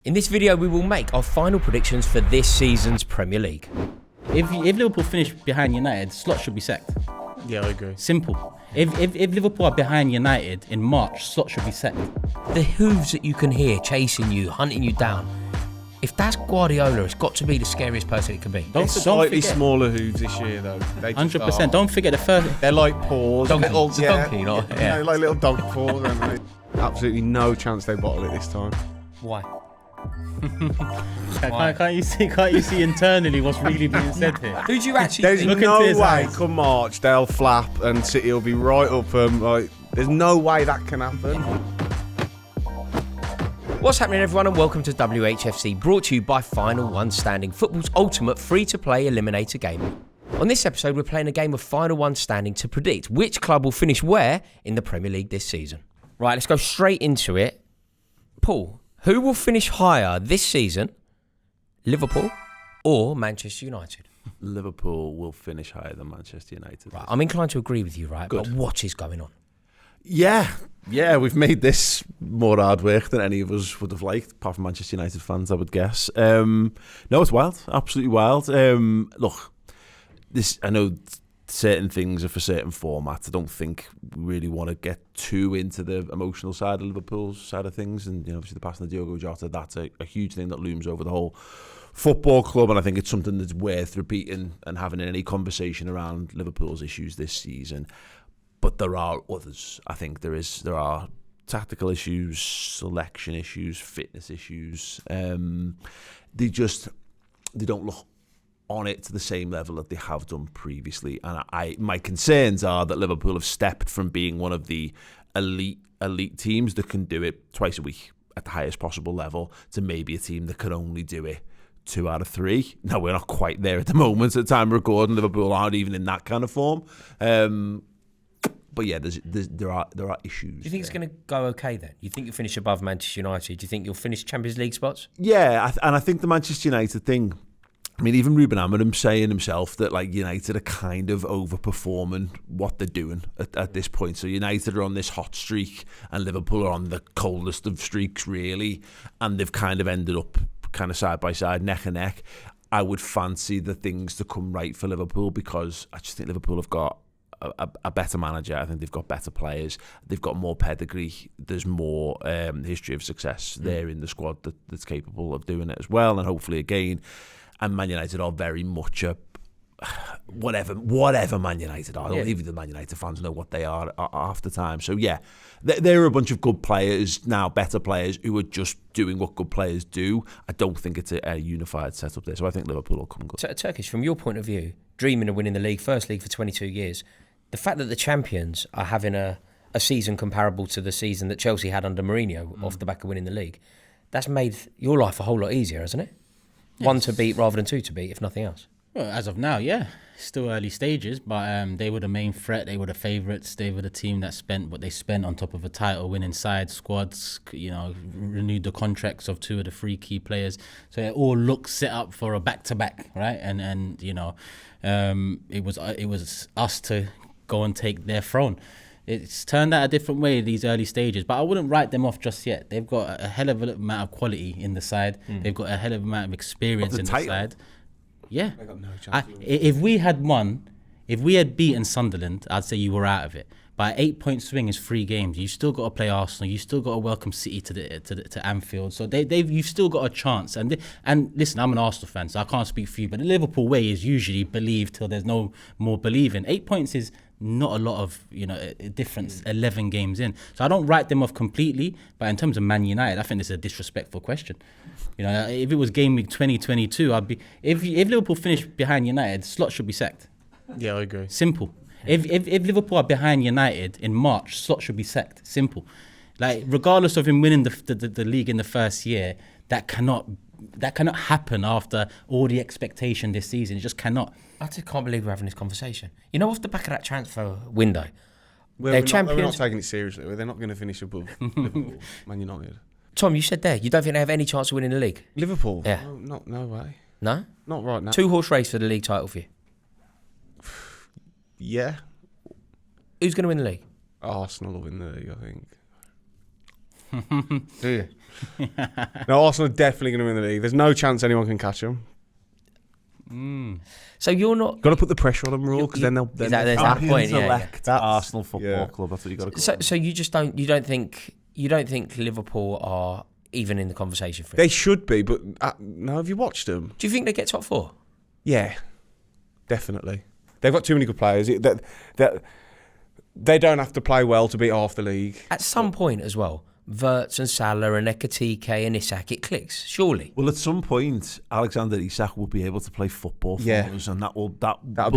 In this video, we will make our final predictions for this season's Premier League. If Liverpool finish behind United, Slot should be sacked. Yeah, I agree. Simple. If Liverpool are behind United in March, Slot should be sacked. The hooves that you can hear chasing you, hunting you down. If that's Guardiola, it's got to be the scariest person it can be. Don't slightly smaller hooves this year, though. 100%. Don't forget the first. They're like paws. Donkey, little, donkey, you know? Yeah, like little dog paws. Absolutely no chance they bottle it this time. Why? Can't you see internally what's really being said here? Who do you actually There's think? no way eyes. come March they'll flap and City will be right up them. There's no way that can happen. What's happening, everyone, and welcome to WHFC, brought to you by Final One Standing, football's ultimate free-to-play eliminator game. On this episode, we're playing a game of Final One Standing to predict which club will finish where in the Premier League this season. Right, let's go straight into it. Paul, who will finish higher this season, Liverpool or Manchester United? Liverpool will finish higher than Manchester United. Right, I'm inclined to agree with you, right? Good. But what is going on? Yeah, we've made this more hard work than any of us would have liked, apart from Manchester United fans, I would guess. No, it's wild, absolutely wild. Look, I know certain things are for certain formats. I don't think we really want to get too into the emotional side of Liverpool's side of things, and obviously the passing of Diogo Jota, that's a huge thing that looms over the whole football club, and I think it's something that's worth repeating and having in any conversation around Liverpool's issues this season. But there are others. I think there are tactical issues, selection issues, fitness issues. They don't look on it to the same level that they have done previously. And my concerns are that Liverpool have stepped from being one of the elite teams that can do it twice a week at the highest possible level to maybe a team that can only do it 2 out of 3. No, we're not quite there at the moment. At the time of recording, Liverpool aren't even in that kind of form. But yeah, there are issues. Do you think it's going to go okay then? You think you'll finish above Manchester United? Do you think you'll finish Champions League spots? Yeah, and I think the Manchester United thing, I mean, even Ruben Amorim saying himself that like United are kind of overperforming what they're doing at this point. So United are on this hot streak and Liverpool are on the coldest of streaks, really. And they've kind of ended up kind of side by side, neck and neck. I would fancy the things to come right for Liverpool because I just think Liverpool have got a better manager. I think they've got better players. They've got more pedigree. There's more history of success there in the squad that's capable of doing it as well. And hopefully again, and Man United are very much a whatever Man United are. Even the Man United fans know what they are half the time. So yeah, they're a bunch of good players now, better players who are just doing what good players do. I don't think it's a unified setup there. So I think Liverpool will come good. Turkish, from your point of view, dreaming of winning the league, first league for 22 years, the fact that the champions are having a season comparable to the season that Chelsea had under Mourinho off the back of winning the league, that's made your life a whole lot easier, hasn't it? Yes. 1 to beat rather than 2 to beat, if nothing else. Well, as of now, yeah. Still early stages, but they were the main threat. They were the favourites. They were the team that spent what they spent on top of a title-winning side, squads, renewed the contracts of 2 of the 3 key players. So it all looks set up for a back-to-back, right? And it was us to go and take their throne. It's turned out a different way in these early stages, but I wouldn't write them off just yet. They've got a hell of a amount of quality in the side. They've got a hell of a amount of experience in the side. Yeah. They got no chance. If we had beaten Sunderland, I'd say you were out of it. But an 8-point swing is 3 games. You still got to play Arsenal. You still got to welcome City to Anfield. So you've still got a chance. And listen, I'm an Arsenal fan, so I can't speak for you. But the Liverpool way is usually believe till there's no more believing. 8 points is not a lot of a difference 11 games in. So I don't write them off completely. But in terms of Man United, I think this is a disrespectful question. If it was game week 2022, I'd be if Liverpool finished behind United, Slot should be sacked. Yeah, I agree. Simple. If Liverpool are behind United in March, Slot should be sacked. Simple. Like regardless of him winning the league in the first year, that cannot happen after all the expectation this season. It just cannot. I just can't believe we're having this conversation. Off the back of that transfer window, We're not taking it seriously. They're not going to finish above Liverpool, Man United. Tom, you said there, you don't think they have any chance of winning the league? Liverpool? Yeah. No way. No? Not right now. 2-horse race for the league title for you. Yeah. Who's going to win the league? Arsenal will win the league, I think. Do you? No, Arsenal are definitely going to win the league. There's no chance anyone can catch them. So you're not. Got to put the pressure on them, Raw, because then they'll. Is that point? Yeah. Arsenal Football Club. That's what you got to call. So you just don't. You don't think Liverpool are even in the conversation for it? They should be, but no. Have you watched them? Do you think they get top 4? Yeah, definitely. They've got too many good players. They don't have to play well to beat half the league. At some point as well, Wirtz and Salah and Ekatike and Isak, it clicks, surely. Well, at some point, Alexander Isak will be able to play football for us, and that will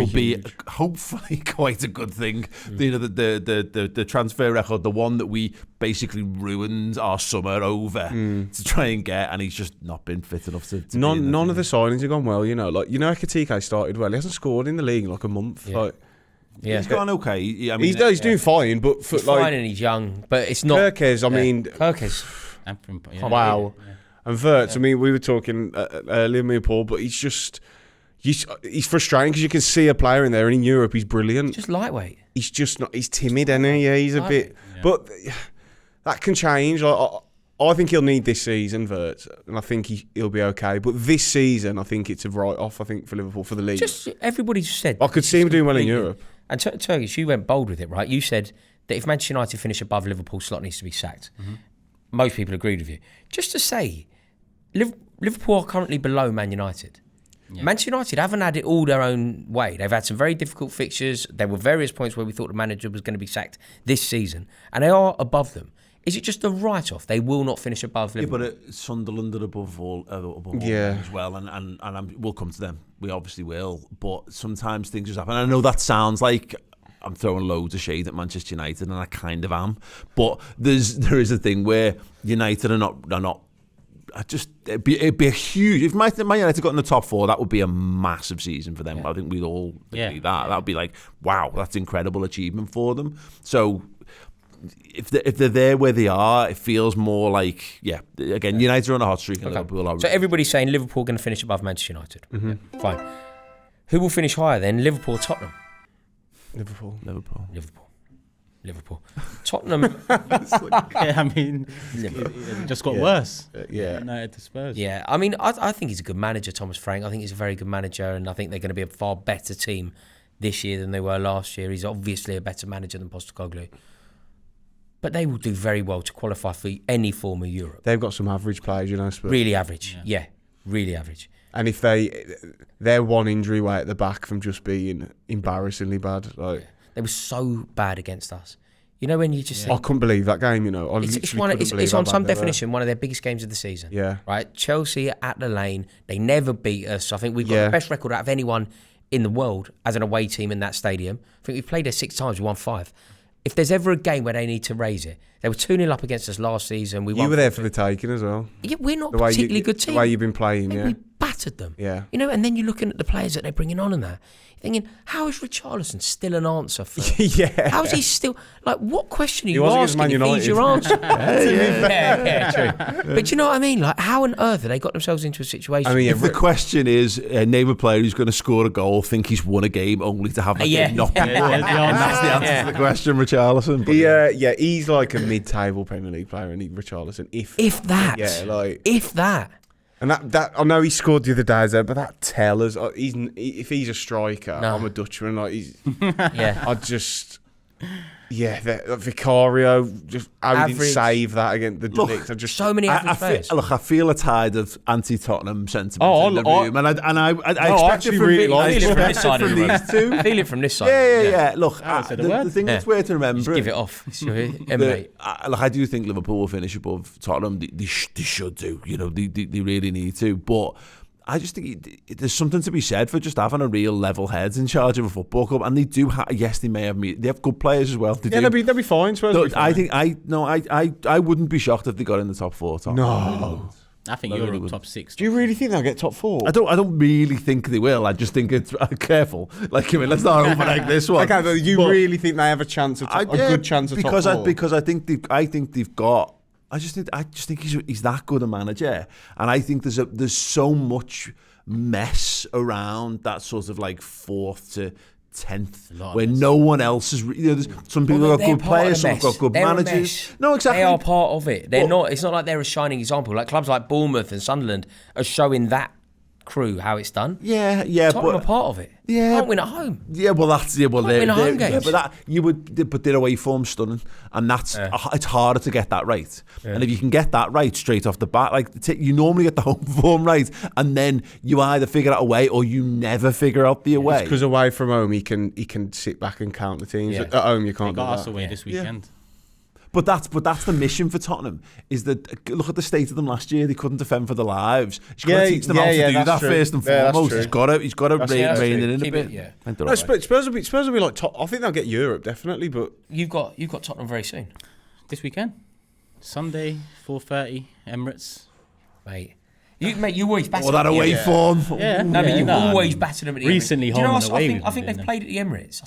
be hopefully quite a good thing. You know, the transfer record, the one that we basically ruined our summer over to try and get, and he's just not been fit enough to None of the signings have gone well. You know, Ekatike started well. He hasn't scored in the league in like a month. Yeah. He's gone okay. I mean, he's doing fine, but he's fine and he's young, but it's not. Kirkes, wow. Yeah. And Wirtz, I mean, we were talking earlier, me and Paul, but he's frustrating because you can see a player in there, and in Europe he's brilliant. Just lightweight. He's just not. He's timid, isn't he? Yeah, he's a bit. Yeah. But that can change. I think he'll need this season, Wirtz, and I think he'll be okay. But this season, I think it's a write-off. I think for Liverpool for the league. Just everybody just said. I could see him doing well in Europe. And Turkish, you went bold with it, right? You said that if Manchester United finish above Liverpool, Slot needs to be sacked. Most people agreed with you. Just to say, Liverpool are currently below Man United. Yeah. Manchester United haven't had it all their own way. They've had some very difficult fixtures. There were various points where we thought the manager was going to be sacked this season, and they are above them. Is it just a write-off? They will not finish above Liverpool. Yeah, but Sunderland are above all as well, and we'll come to them. We obviously will, but sometimes things just happen. I know that sounds like I'm throwing loads of shade at Manchester United, and I kind of am. But there is a thing where United are not. It'd be a huge. If Man United got in the top 4, that would be a massive season for them. Yeah. I think we'd all agree that. That would be like, wow, that's incredible achievement for them. So if they're there where they are, it feels more like, United are on a hot streak and Liverpool are. So everybody's saying Liverpool are going to finish above Manchester United. Mm-hmm. Yeah. Fine. Who will finish higher then? Liverpool or Tottenham? Liverpool. Tottenham. I mean, it just got worse. United to Spurs. Yeah, I mean, I think he's a good manager, Thomas Frank. I think he's a very good manager, and I think they're going to be a far better team this year than they were last year. He's obviously a better manager than Postecoglou. But they will do very well to qualify for any form of Europe. They've got some average players, Spurs. Really average, really average. And if they're one injury away at the back from just being embarrassingly bad. They were so bad against us. You know when you just think, I couldn't believe that game, It's on some definition one of their biggest games of the season. Yeah. Right? Chelsea at the Lane, they never beat us. I think we've got the best record out of anyone in the world as an away team in that stadium. I think we've played there 6 times, we won 5. If there's ever a game where they need to raise it, they were 2-0 up against us last season. You were there for the taking as well. Yeah, we're not a particularly good team. The way you've been playing, We battered them. Yeah. And then you're looking at the players that they're bringing on and that. You're thinking, how is Richarlison still an answer for? How's he still... what question are you asking if he's your answer? True. But you know what I mean? How on earth have they got themselves into a situation? I mean, if the question is, name a player who's going to score a goal, think he's won a game only to have a game not been won. And that's the answer to the question, Richarlison. He's like a mid-table Premier League player, and Richarlison. If that. If that. And that I know he scored the other day, but that tells us if he's a striker, I'm a Dutchman. I just. Vicario, just how he didn't save that against the Delict. So many average players. I feel a tide of anti-Tottenham sentiment in the room, and I expect it from these two. I feel it from this side. Yeah. Look, the thing that's worth remembering. Just give it off. I do think Liverpool will finish above Tottenham. They should do. They really need to. But I just think there's something to be said for just having a real level head in charge of a football club, and they do. They have good players as well. They'll be fine. I wouldn't be shocked if they got in the top 4. No. I think Europe top 6. Do you really think they'll get top 4? I don't really think they will. I just think it's careful. Let's not overegg this one. Okay, but really think they have a chance of a good chance of top 4? Because I think they've got. I just think he's that good a manager, and I think there's so much mess around that sort of 4th to 10th, where no one else is. There's some people have got good players, some have got good managers. No, exactly. They are part of it. They're not. It's not like they're a shining example. Like clubs like Bournemouth and Sunderland are showing that crew how it's done. Yeah, Tottenham are part of it. Yeah, can't win at home. Yeah, well, that's Can't win at home games. but their away form's stunning, and it's harder to get that right. And if you can get that right straight off the bat, you normally get the home form right, and then you either figure out a way or you never figure out the away. Because away from home, he can sit back and count the teams. At home, you can't. They got do us that. away this weekend. But that's the mission for Tottenham. Is that look at the state of them last year? They couldn't defend for their lives. He's got to teach them how to do that true. first and foremost. He's got to rein it in Keep a bit. No, Spurs will be like top. I think they'll get Europe definitely. But you've got Tottenham very soon. This weekend, Sunday, 4:30, Emirates. Mate, you always batter. Or that away form. Yeah, but you always battered them at the recently Emirates. Do you know home what? and away I think they've played at the Emirates.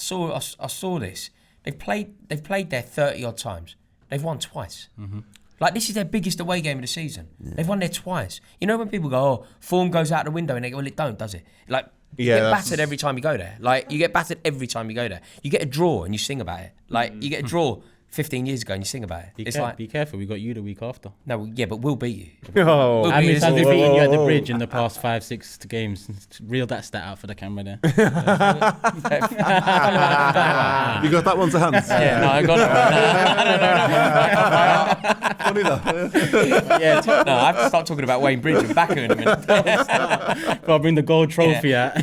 I saw this. They've played there 30 odd times. They've won twice. Mm-hmm. Like, this is their biggest away game of the season. Yeah. They've won there twice. You know when people go, "Oh, form goes out the window," and they go, "Well, it don't, does it?" Like, you get battered every time you go there. Like, you get battered every time you go there. You get a draw and you sing about it. Like, you get a draw 15 years ago and you sing about it. Be careful, we got you the week after. No, yeah, but we'll beat you. Oh, I mean, they've beaten you at the Bridge in the past 5-6 games. Reel that stat out for the camera there. You got that one to hand? Yeah, no, I got it. Funny though. No, I have to start talking about Wayne Bridge and Backer in a minute. I'll bring the gold trophy out.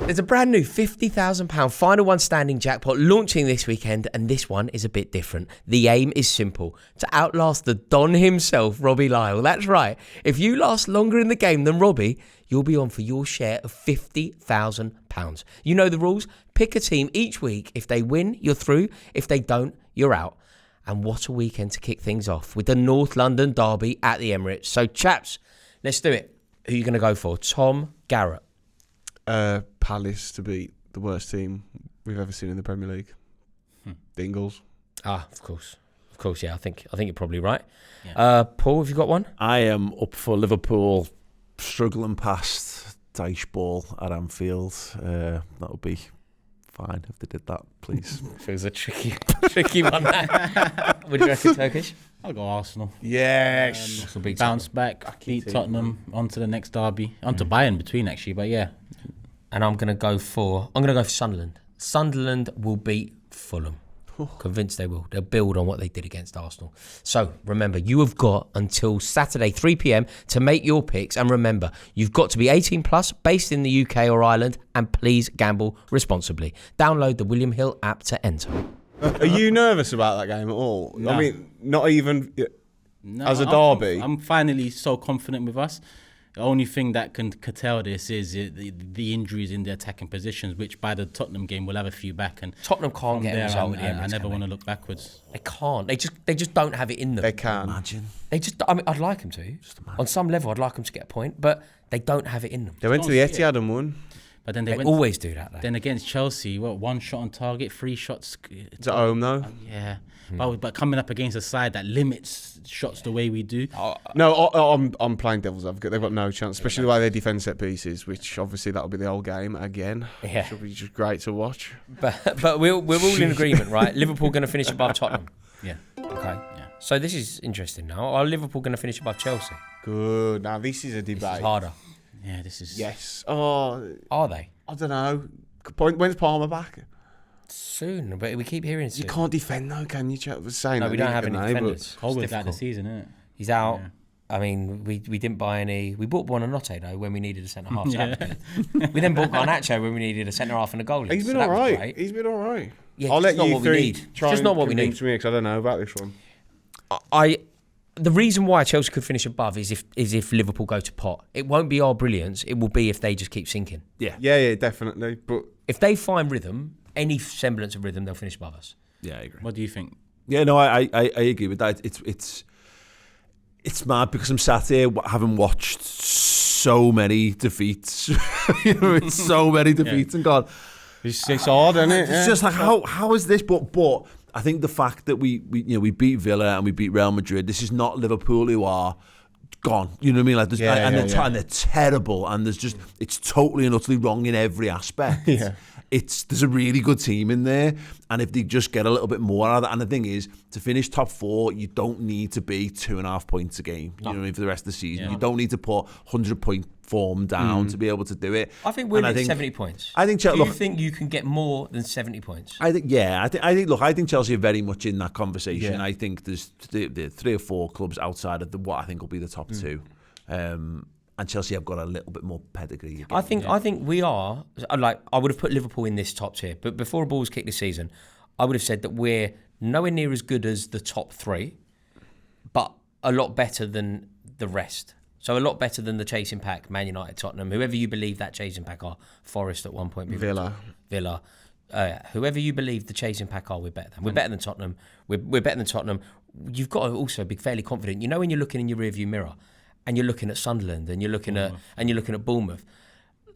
There's a brand new £50,000 final one standing jackpot launching this weekend, and this one is a bit different. The aim is simple: to outlast the Don himself, Robbie Lyle. That's right. If you last longer in the game than Robbie, you'll be on for your share of £50,000. You know the rules. Pick a team each week. If they win, you're through. If they don't, you're out. And what a weekend to kick things off with the North London derby at the Emirates. So, chaps, let's do it. Who are you going to go for? Tom, Garrett? Palace to beat the worst team we've ever seen in the Premier League. Dingles. Of course, yeah. I think you're probably right. Yeah. Paul, have you got one? I am up for Liverpool struggling past Dyche ball at Anfield. That would be fine if they did that, please. Feels a tricky one. Would you reckon Turkish? I'll go Arsenal. Yes. Bounce back, beat Tottenham, on to the next derby. On to Bayern between, actually, but yeah. And I'm going to go for Sunderland. Sunderland will beat Fulham. Convinced they will. They'll build on what they did against Arsenal. So, remember, you have got until Saturday, 3 p.m, to make your picks. And remember, you've got to be 18 plus, based in the UK or Ireland, and please gamble responsibly. Download the William Hill app to enter. Are you nervous about that game at all? No. I mean, not even as a derby. I'm finally so confident with us. The only thing that can curtail this is the injuries in the attacking positions, which by the Tottenham game we'll have a few back. And Tottenham can't get a result with the Emirates. I never want to look backwards. They can't. They just don't have it in them. They can. Imagine. I'd like them to. On some level, I'd like them to get a point, but they don't have it in them. They went to the Etihad and won. But then they always do that, though. Then against Chelsea, one shot on target, 3 shots. It's at home, though. Yeah. But coming up against a side that limits shots the way we do. No, I'm playing devil's advocate. They've got no chance, especially the way they defend set pieces, which obviously that'll be the whole game again. Yeah. Should be just great to watch. But we're all in agreement, right? Liverpool going to finish above Tottenham. Yeah. Okay. Yeah. So this is interesting now. Are Liverpool going to finish above Chelsea? Good. Now this is a debate. This is harder. Yeah, this is... Yes. Oh. Are they? I don't know. When's Palmer back? Soon, but we keep hearing soon. You can't defend though, can you? Chat was saying. No, we don't have any defenders. Colwood's out the season, isn't it? He's out. Yeah. I mean, we didn't buy any. We bought Buonanotte though when we needed a centre half. We then bought Garnacho when we needed a centre half and a goalie. He's been all right. He's been all right. Yeah, I'll let not you what three we need. try Just and not what we need. convince me because I don't know about this one. The reason why Chelsea could finish above is if Liverpool go to pot. It won't be our brilliance. It will be if they just keep sinking. Yeah, definitely. But if they find rhythm, any semblance of rhythm, they'll finish above us. Yeah, I agree. What do you think? Yeah, no, I agree with that. It's mad because I'm sat here having watched so many defeats. It's so many defeats and gone. It's hard, isn't it? It's just like how is this? But I think the fact that we beat Villa and we beat Real Madrid. This is not Liverpool who are gone. You know what I mean? Like and they're terrible. And there's just it's totally and utterly wrong in every aspect. Yeah. there's a really good team in there, and if they just get a little bit more out of that, and the thing is, to finish top 4, you don't need to be 2.5 points a game. You know what I mean, for the rest of the season, you don't need to put 100-point form down to be able to do it. I think we're at 70 points. I think. Do you think you can get more than 70 points? I think. Yeah. I think Chelsea are very much in that conversation. Yeah. I think there's the 3 or 4 clubs outside of what I think will be the top 2. And Chelsea have got a little bit more pedigree. Again. I think we are. Like, I would have put Liverpool in this top tier, but before a ball was kicked this season, I would have said that we're nowhere near as good as the top 3, but a lot better than the rest. So a lot better than the chasing pack, Man United, Tottenham, whoever you believe that chasing pack are. Forest at one point. Villa. Whoever you believe the chasing pack are, we're better than. We're better than Tottenham. We're better than Tottenham. You've got to also be fairly confident. You know, when you're looking in your rearview mirror, and you're looking at Sunderland, and you're looking at Bournemouth,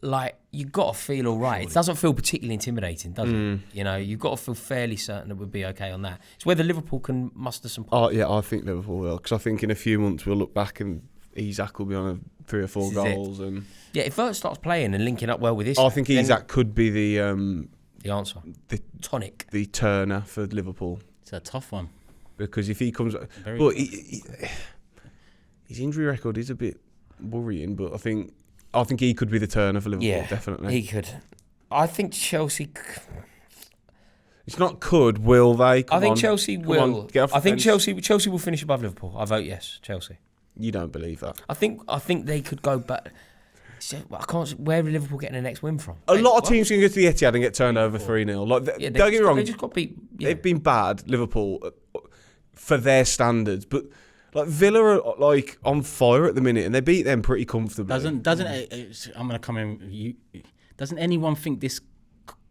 like, you've got to feel all right. It doesn't feel particularly intimidating, does it? You know, you've got to feel fairly certain that we'll be okay on that. It's whether Liverpool can muster some points. Oh yeah, I think Liverpool will, because I think in a few months we'll look back and Isak will be on 3 or 4 goals, and if Vert starts playing and linking up well with this, I think Isak could be the answer, the tonic, the turner for Liverpool. It's a tough one, because if he comes, his injury record is a bit worrying, but I think he could be the turner for Liverpool. Yeah, definitely he could. I think Chelsea. It's not could, will they? Chelsea will. I think Chelsea will finish above Liverpool. I vote yes, Chelsea. You don't believe that? I think they could go back. I can't. Where are Liverpool getting the next win from? A lot of teams can go to the Etihad and get turned over 3-0. Like, don't get me wrong. They just got beat. Yeah. They've been bad, Liverpool, for their standards, but like Villa are like on fire at the minute, and they beat them pretty comfortably. I'm gonna come in. Doesn't anyone think this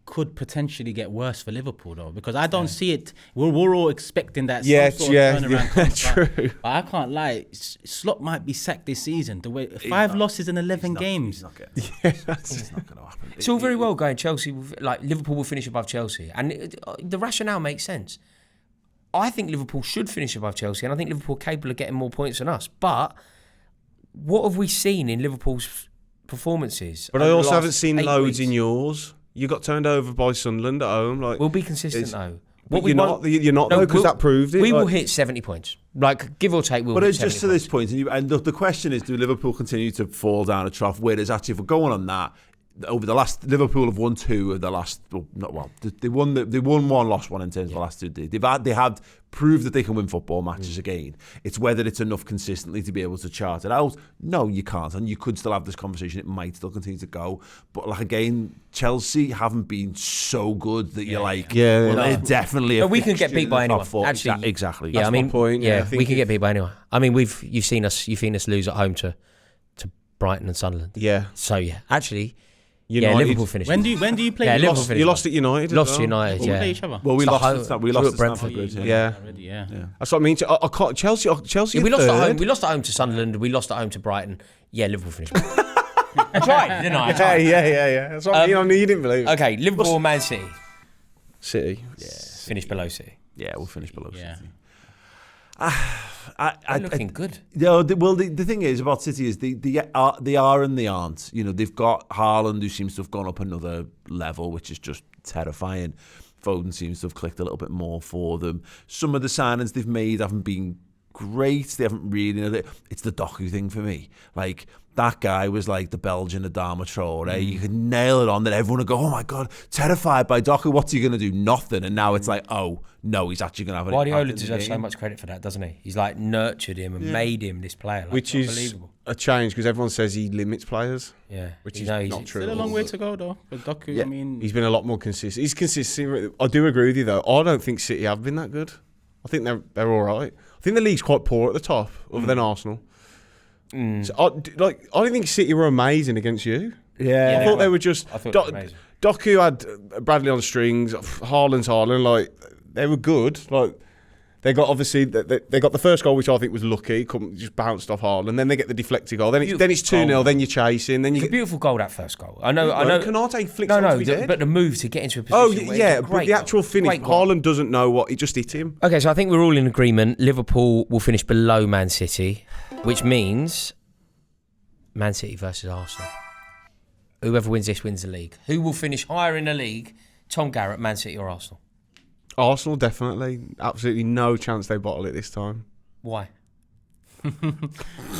could potentially get worse for Liverpool though? Because I don't see it. We're all expecting that. Turnaround. True. But I can't lie. Slot might be sacked this season. The way 5 losses in 11 games. It's not going to happen. It's all very well going Chelsea. Like, Liverpool will finish above Chelsea, and the rationale makes sense. I think Liverpool should finish above Chelsea, and I think Liverpool are capable of getting more points than us. But what have we seen in Liverpool's performances? But I also haven't seen loads in yours. You got turned over by Sunderland at home. Like, we'll be consistent though. You're not though, because that proved it. We will hit 70 points. Like, give or take, But it's just to this point, and the question is, do Liverpool continue to fall down a trough? Whereas actually, if we're going on that, over the last, Liverpool have won 2 of the last. They won 1, lost 1 in terms of the last 2 days. They have proved that they can win football matches again. It's whether it's enough consistently to be able to chart it out. No, you can't, and you could still have this conversation. It might still continue to go, but like, again, Chelsea haven't been so good that you're like, they're definitely. But we can get beat by anyone. Actually, exactly. Yeah, that's my point. Yeah, we can get beat by anyone. I mean, you've seen us lose at home to Brighton and Sunderland. Yeah. So actually. United. Yeah, Liverpool finished. When do you play? Yeah, Liverpool finished. You lost at United. Lost to United. We play each other. Well, we lost at Brentford. Yeah. That's what I mean. I can't. Chelsea. We lost at home. We lost at home to Sunderland. We lost at home to Brighton. Yeah, Liverpool finished. I tried, didn't I? Yeah. That's what I mean. I knew you didn't believe it. Okay, Liverpool or Man City? City. Yeah. Finish below City. Yeah, we'll finish below City. They're looking good. Yeah, the thing is about City is they are and they aren't. You know, they've got Haaland, who seems to have gone up another level, which is just terrifying. Foden seems to have clicked a little bit more for them. Some of the signings they've made haven't been great. They haven't really. It's the Doku thing for me. Like, that guy was like the Belgian Adama Traore. You could nail it on that. Everyone would go, "Oh my God, terrified by Doku. What's he going to do? Nothing." And now it's like, oh no, he's actually going to have an Guardiola deserves so much credit for that, doesn't he? He's like nurtured him and made him this player. Like, which is unbelievable. A change, because everyone says he limits players. Yeah, which is not true. Still a long way to go though. But Doku, I mean, he's been a lot more consistent. He's consistent. I do agree with you though. I don't think City have been that good. I think they're all right. I think the league's quite poor at the top, other than Arsenal. So I don't think City were amazing against you. Yeah, I thought they were just. Amazing. Doku had Bradley on strings. Haaland's Haaland. Like, they were good. Like, they got they got the first goal, which I think was lucky. Just bounced off Haaland. Then they get the deflected goal. Then it's 2-0. Then you're chasing. Then you it's a beautiful goal, that first goal. I know. Canate flicks onto his head. But the move to get into a position. But the actual finish, Haaland doesn't know what he just hit him. Okay, so I think we're all in agreement. Liverpool will finish below Man City, which means Man City versus Arsenal. whoever wins this wins the league. Who will finish higher in the league? Tom Garrett, Man City or Arsenal? Arsenal, definitely. Absolutely no chance they bottle it this time. Why?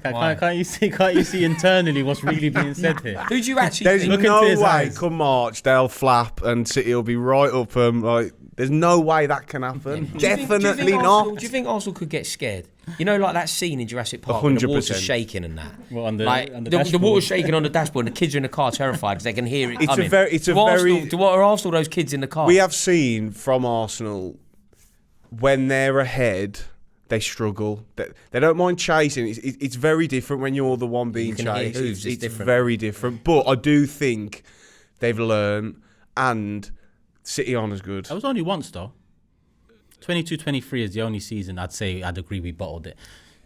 Can't you see internally what's really being said here? Who do you actually There's think? no his way eyes. come March they'll flap and City will be right up them. Like, there's no way that can happen. Definitely not. Do you think Arsenal could get scared? You know, like that scene in Jurassic Park when the 100%. water's shaking and that. Well, on the the water's shaking on the dashboard and the kids are in the car terrified because they can hear it It's coming. What are Arsenal those kids in the car? We have seen from Arsenal when they're ahead, they struggle. They don't mind chasing. It's very different when you're the one being can hear chased. hooves, it's It's different. very different. But I do think they've learned, and City aren't as good. That was only once though. 22-23 is the only season I'd agree we bottled it.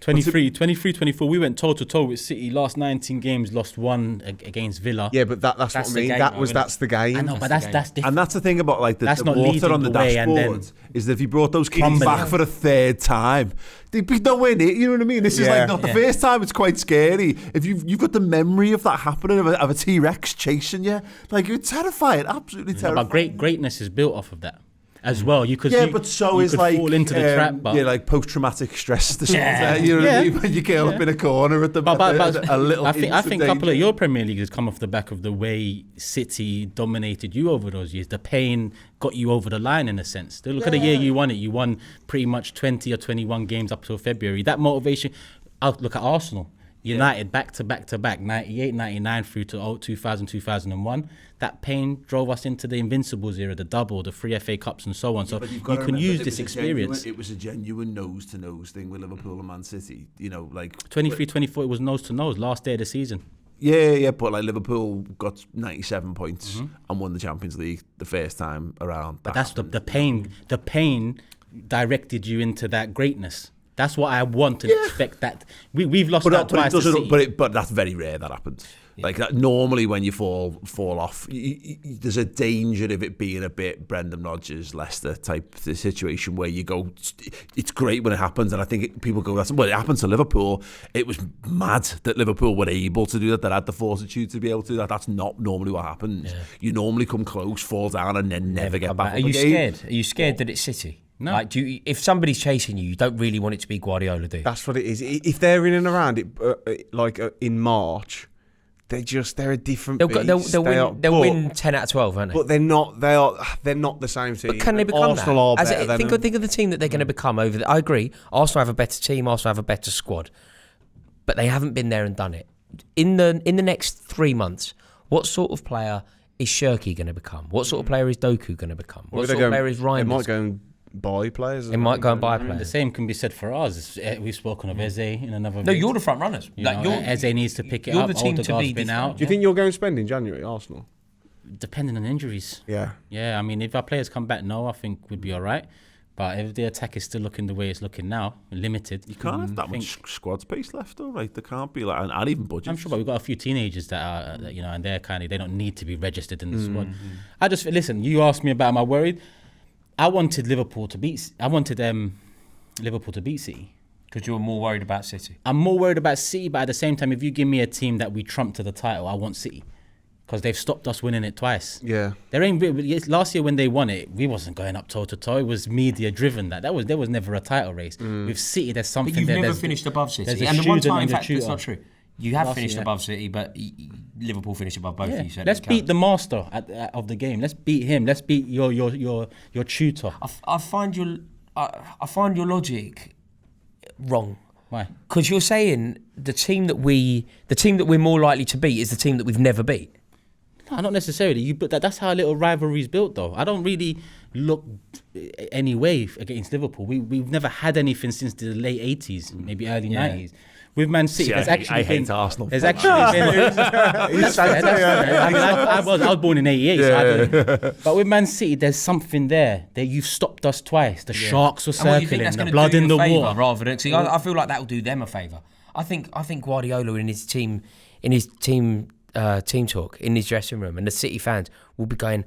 23-24 we went toe to toe with City. Last 19 games, lost one against Villa. Yeah, but that's what I the mean. game, That's the game. I know, but that's different. And that's the thing about like the not water leading on the the way and dashboard then is that if you brought those kids crumbling. back for a third time, they'd be nowhere near. You know what I mean? This is Yeah. like not the first time. It's quite scary. If you've got the memory of that happening of a T-Rex chasing you, like you're terrified, absolutely terrified. But greatness is built off of that as well. But so is could like fall into the trap. But like post-traumatic stress disorder. Yeah. You know what I Yeah. mean? When you curl up in a corner at the a little. I think a couple danger. of your Premier League has come off the back of the way City dominated you over those years. The pain got you over the line in a sense. Look at the year you won it. You won pretty much 20 or 21 games up till February. That motivation. Look at Arsenal. United back to back, 98, 99 through to 2000, 2001. That pain drove us into the Invincibles era, the double, the 3 FA Cups and so on. So But you you've got to can remember, use it this was a experience. It was a genuine nose-to-nose thing with Liverpool and Man City. You know, like 23-24, it was nose to nose, last day of the season. Yeah, but like Liverpool got 97 points and won the Champions League the first time around. But that's the pain. The pain directed you into that greatness. That's what I want to expect. That we've lost that twice. But that's very rare that happens. Yeah. Like that, normally when you fall off, there's a danger of it being a bit Brendan Rodgers, Leicester type situation where you go. It's great when it happens, and I think people go. Well, it happened to Liverpool. It was mad that Liverpool were able to do that. That had the fortitude to be able to do that. That's not normally what happens. Yeah. You normally come close, fall down, and then never get back. Are you scared? Are you scared that it's City? No. Like, if somebody's chasing you, you don't really want it to be Guardiola, do you? That's what it is. If they're in and around it, in March, they're a different beast. They'll win 10 out of 12, won't they? But they're not. They're not the same team. But can they become Arsenal that? Are better than them. Think of the team that they're going to become over. I agree. Arsenal have a better team. Arsenal have a better squad, but they haven't been there and done it. In the next 3 months, what sort of player is Shirky going to become? What sort of player is Doku going to become? What sort of player is Ryan? They might go and buy players. It might go and buy players. The same can be said for us. We've spoken of Eze in another. No, you're the front runners. Eze needs to pick it up. You're the team to be been out. Do you think you're going to spend in January, Arsenal? Depending on injuries. Yeah. Yeah, I mean, if our players come back, I think we'd be all right. But if the attack is still looking the way it's looking now, limited. You can't have that much squad space left, though, right? There can't be like, and even budget. I'm sure, but we've got a few teenagers that are, and they're they don't need to be registered in the squad. Listen. You asked me about, am I worried? I wanted Liverpool to beat. Liverpool to beat City. Because you're more worried about City. I'm more worried about City, but at the same time, if you give me a team that we trump to the title, I want City. Because they've stopped us winning it twice. Yeah. Last year when they won it, we wasn't going up toe to toe. It was media driven. There was never a title race. With City, there's something. But you've never finished above City. And the one time, in fact, that's not true. You have finished above City, but Liverpool finished above both of you. So let's beat the master of the game. Let's beat him. Let's beat your tutor. I find your logic wrong. Why? Because you're saying the team that we're more likely to beat is the team that we've never beat. No, not necessarily. But that's how a little rivalry is built, though. I don't really look any way against Liverpool. We've never had anything since the late 80s, maybe early 90s. With Man City, I hate Arsenal. There's actually been. That's fair. I mean, I was born in '88, but with Man City, there's something there that you've stopped us twice. The sharks were circling, the blood in the water. Rather than, see, I feel like that will do them a favour. I think Guardiola in his team talk in his dressing room, and the City fans will be going,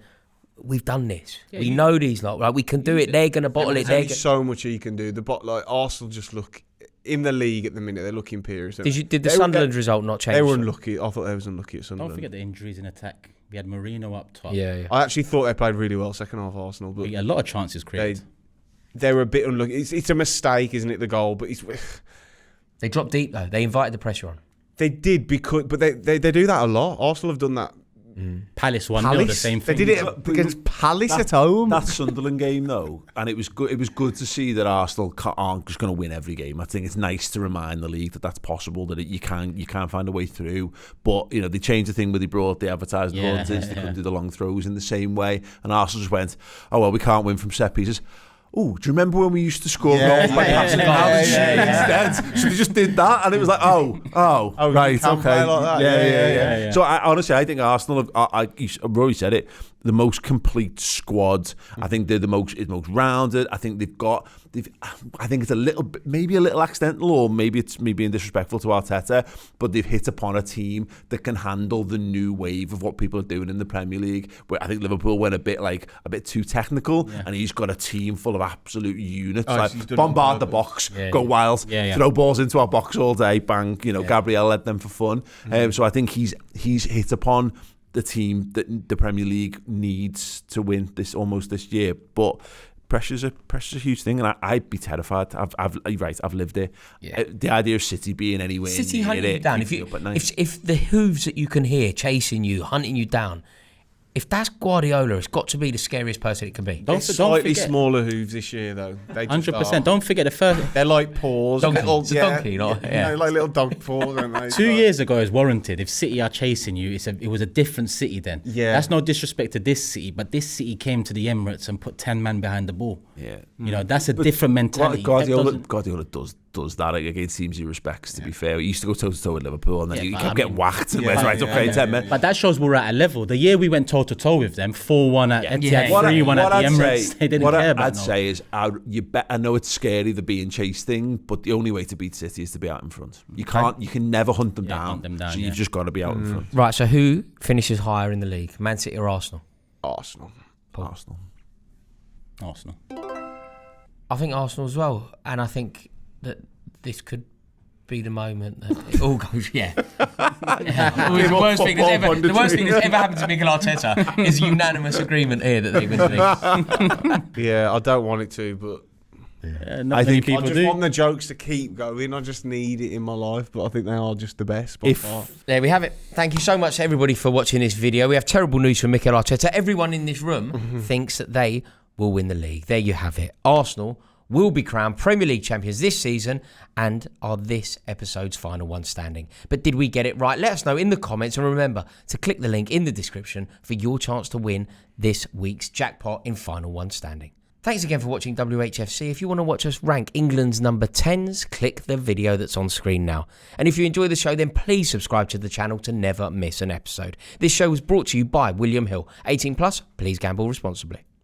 "We've done this. We know these. Like we can do it. They're going to bottle it. There's only so much he can do. Arsenal just look in the league at the minute, they're looking imperious. Did the Sunderland result not change? They were unlucky. I thought they was unlucky at Sunderland. Don't forget the injuries in attack. We had Marino up top. Yeah. I actually thought they played really well second half Arsenal, but A lot of chances created. they were a bit unlucky. It's a mistake, isn't it? The goal, but They dropped deep though. They invited the pressure on. they did but they do that a lot. Arsenal have done that. Palace 1-0, the same thing. They did it against Palace at home. That Sunderland game, though, and it was good. It was good to see that Arsenal aren't just going to win every game. I think it's nice to remind the league that that's possible. That you can find a way through. But they changed the thing where they brought the advertising audience. They couldn't do the long throws in the same way, and Arsenal just went, "Oh well, we can't win from set pieces." Oh, do you remember when we used to score goals by passing instead? So they just did that, and it was like, oh, right, okay, like that. Yeah. So honestly, I think Arsenal have, Rory said it, the most complete squad. I think they're the most rounded. I think I think it's a little bit, maybe a little accidental, or maybe it's me being disrespectful to Arteta, but they've hit upon a team that can handle the new wave of what people are doing in the Premier League. Where I think Liverpool went a bit too technical, and he's got a team full of absolute units. Bombard the box, go wild, throw balls into our box all day, bang. Gabriel led them for fun. So I think he's hit upon the team that the Premier League needs to win this year, but. Pressure's a huge thing, and I'd be terrified. I've lived it. Yeah. The idea of City being anywhere City near hunting it, you down. If the hooves that you can hear chasing you, hunting you down, if that's Guardiola, it's got to be the scariest person it can be. Don't slightly smaller hooves this year, though. 100%. Don't forget the first. They're like paws. Donkey, donkey, like little dog paws, aren't they? 2 years ago, it's warranted. If City are chasing you, it was a different City then. Yeah. That's no disrespect to this City, but this City came to the Emirates and put 10 men behind the ball. Yeah. That's a different mentality. Guardiola does that against teams he respects, to be fair. He used to go toe-to-toe with Liverpool, and then he kept getting whacked. And went, right, okay, 10 men. But that shows we're at a level. The year we went toe-to-toe with them, 4-1 at Etihad, 3-1 at the Emirates, they didn't care about I'd say is, I know it's scary, the being chased thing, but the only way to beat City is to be out in front. You can never hunt them down. So you've just got to be out in front. Right, so who finishes higher in the league, Man City or Arsenal? Arsenal. I think Arsenal as well, and I think that this could be the moment that it all goes, The worst thing that's ever happened to Mikel Arteta is unanimous agreement here that they win the league. Yeah, I don't want it to, but I think people I just want the jokes to keep going. I just need it in my life, but I think they are just the best. There we have it. Thank you so much to everybody for watching this video. We have terrible news for Mikel Arteta. Everyone in this room thinks that they will win the league. There you have it. Arsenal will be crowned Premier League champions this season and are this episode's final one standing. But did we get it right? Let us know in the comments, and remember to click the link in the description for your chance to win this week's jackpot in final one standing. Thanks again for watching WHFC. If you want to watch us rank England's number 10s, click the video that's on screen now. And if you enjoy the show, then please subscribe to the channel to never miss an episode. This show was brought to you by William Hill. 18+, please gamble responsibly.